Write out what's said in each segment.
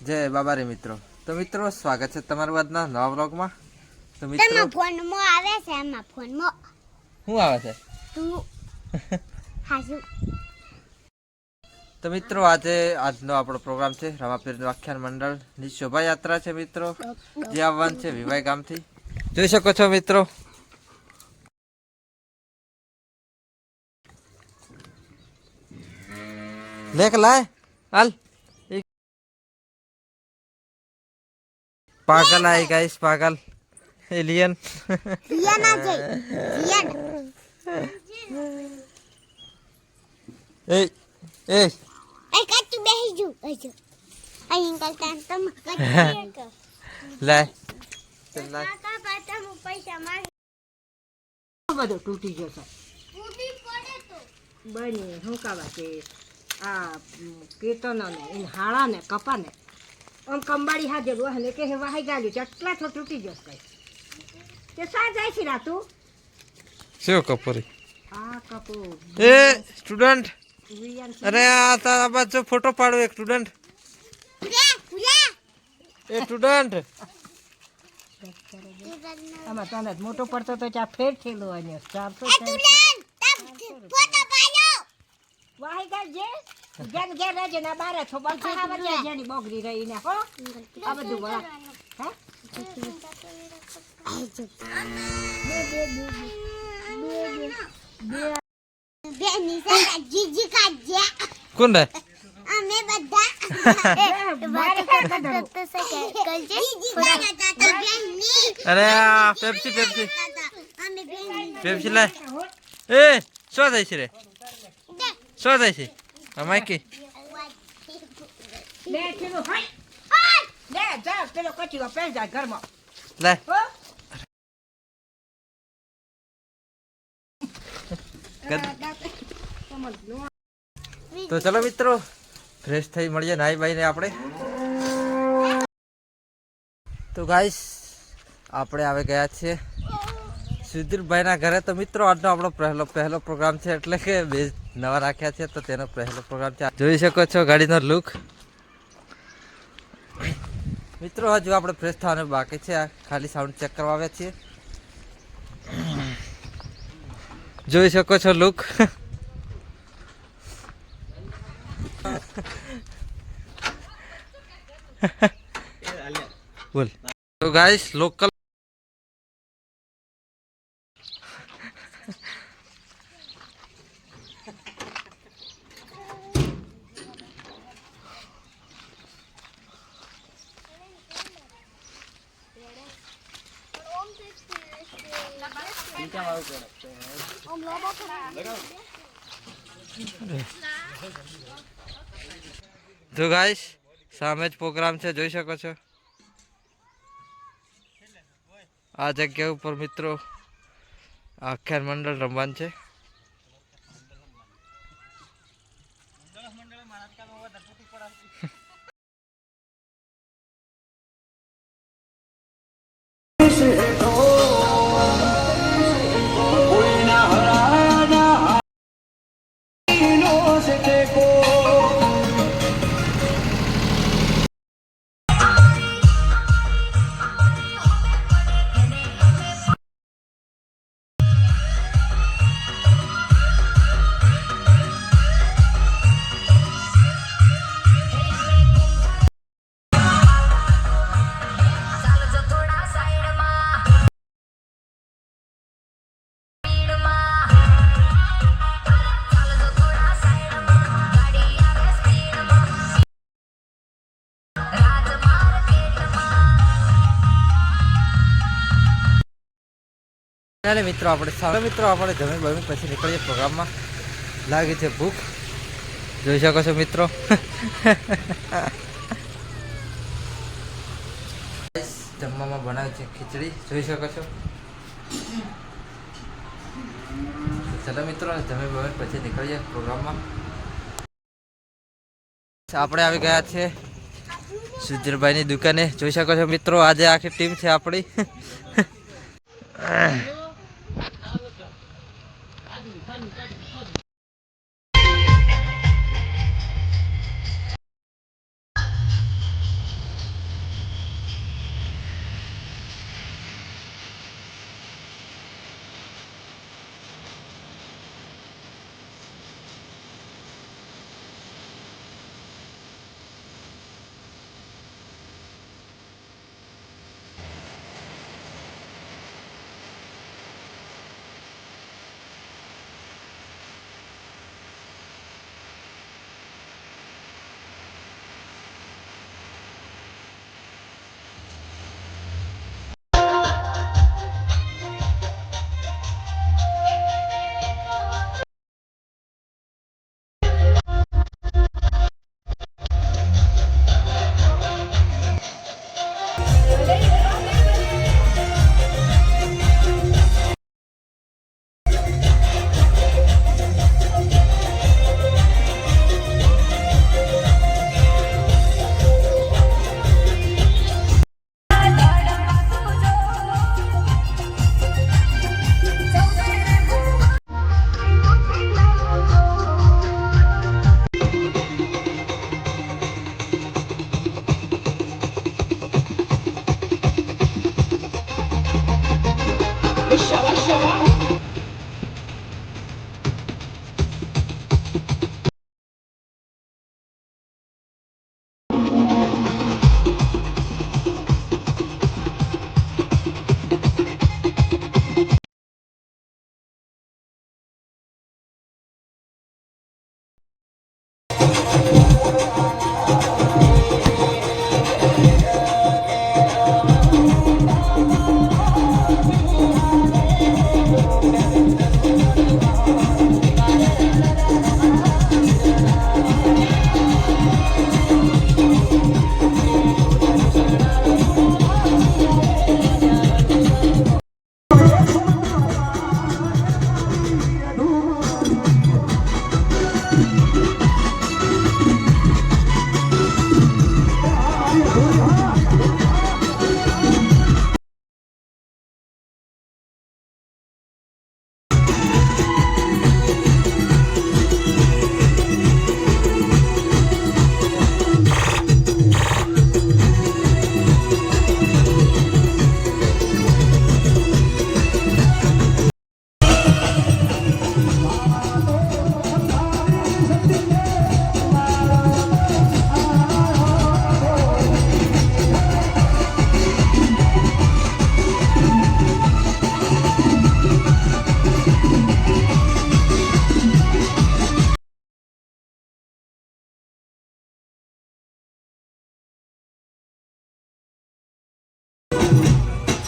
જય બાબા રે મિત્રો. તો મિત્રો સ્વાગત છે તમારું આજના નવા વ્લોગમાં. તો મિત્રો ફોનમાં આવે છે, એમાં ફોનમાં શું આવે છે? તું હાસુ. તો મિત્રો આજનો આપણો પ્રોગ્રામ છે રામાપીરનું આખ્યાન મંડળની શોભાયાત્રા છે મિત્રો, જે આવવાનું છે વિવાય ગામથી. જોઈ શકો છો મિત્રો. લેખ લાય હાલ. पागल आई गाइस, पागल एलियन रियन आ जाए रियन ए ए ए कच्चू बेही जू अजो आई अंकल तम कच्चू ले चल काका पाता मु पैसा मार બધું તૂટી જશે. તૂટી પડે તો બની હું કાવા કે આ કીર્તનો ને ઇન હાળા ને કપા ને આમ કંબાડી હાજર વહને કે વાહી ગાલ્યું ચટલા તો તૂટી જશે. તે સા જાય છે રાતું સેવ કપૂરી આ કપો ए स्टूडेंट, अरे आता बाजू फोटो पाडो एक स्टूडेंट. પુરા પુરા ए स्टूडेंट આમાં તને જ મોટો પડતો તો ચા ફેર થયેલો અને 400 તુલન તમ ફોટો પાડો વાહી ગાલ જે જન ઘેર રહેજે ના બારે છો બલખા વજે જેની બોગરી રહી ને હો આ બધું વળા હે બેની સા જીજી કાજ્યા कौन है? અમે બધા મારે તો સકે કલજે ફોટા તો બેની अरे पेप्सी पेप्सी અમે બેની पेप्सी लाय. ए शो जाय छे रे, शो जाय छे અમાકી લે ચલો હાય લે જા પેલો કચીઓ પેલ જાય ઘરમાં લાય. હો તો ચલો મિત્રો ફ્રેશ થઈ મળીએ નાઈ બાઈને આપણે. તો ગાઈસ આપણે આવે ગયા છીએ સુધીરભાઈના ઘરે. તો મિત્રો આજનો આપણો પહેલો પ્રોગ્રામ છે, એટલે કે બે નવા રાખ્યા છે તો તેનો પહેલો પ્રોગ્રામ છે. જોઈ શકો છો ગાડીનો લુક. મિત્રો હજુ આપણે ફ્રેશ થવાનું બાકી છે, ખાલી સાઉન્ડ ચેક કરવા આવ્યા છીએ. જોઈ શકો છો લુક. બોલ. તો ગાઈસ લોકલ તો ગાઈસ સામે જ પ્રોગ્રામ છે, જોઈ શકો છો. આ જગ્યા ઉપર મિત્રો આખ્યાન મંડળ રમવાનું છે. ચાલે મિત્રો આપણે જમીન બમીન પછી નીકળીએ પ્રોગ્રામમાં. લાગે છે ભૂખ, જોઈ શકો છો મિત્રો. જમવામાં બનાવે છે ખીચડી, જોઈ શકો છો. ચલો મિત્રો જમીન બમીન પછી નીકળીએ પ્રોગ્રામમાં. આપણે આવી ગયા છે સુધીરભાઈની દુકાને, જોઈ શકો છો મિત્રો. આજે આખી ટીમ છે આપણી.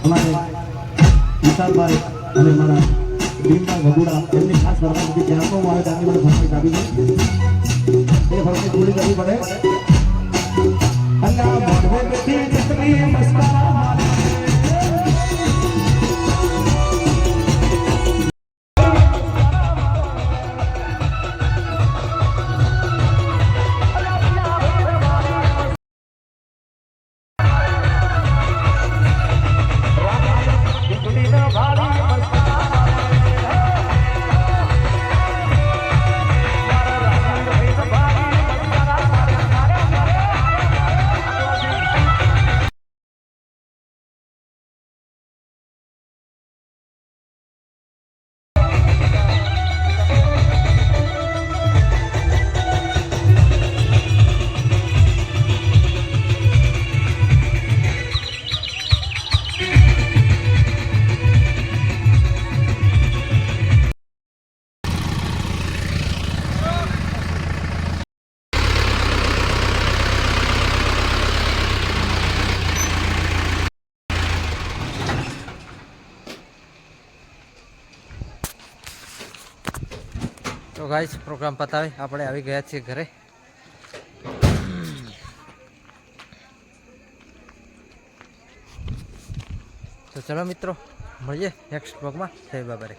हमारे विशालभाई અને મારા ભીમભાઈ વગુડા એમની ખાસ પરવાનગી ત્યાં તો મારે જાતે મને ફરતી કાઢી છે એ ફરતી પૂરી કરવી પડે. અલ્લાહ મોઢે બેઠી જિતની મસ્તા તો ગાઈસ પ્રોગ્રામ પતાવી આપણે આવી ગયા છીએ ઘરે. તો ચલો મિત્રો મળીએ નેક્સ્ટ બ્લોગમાં. જય બાબા રે.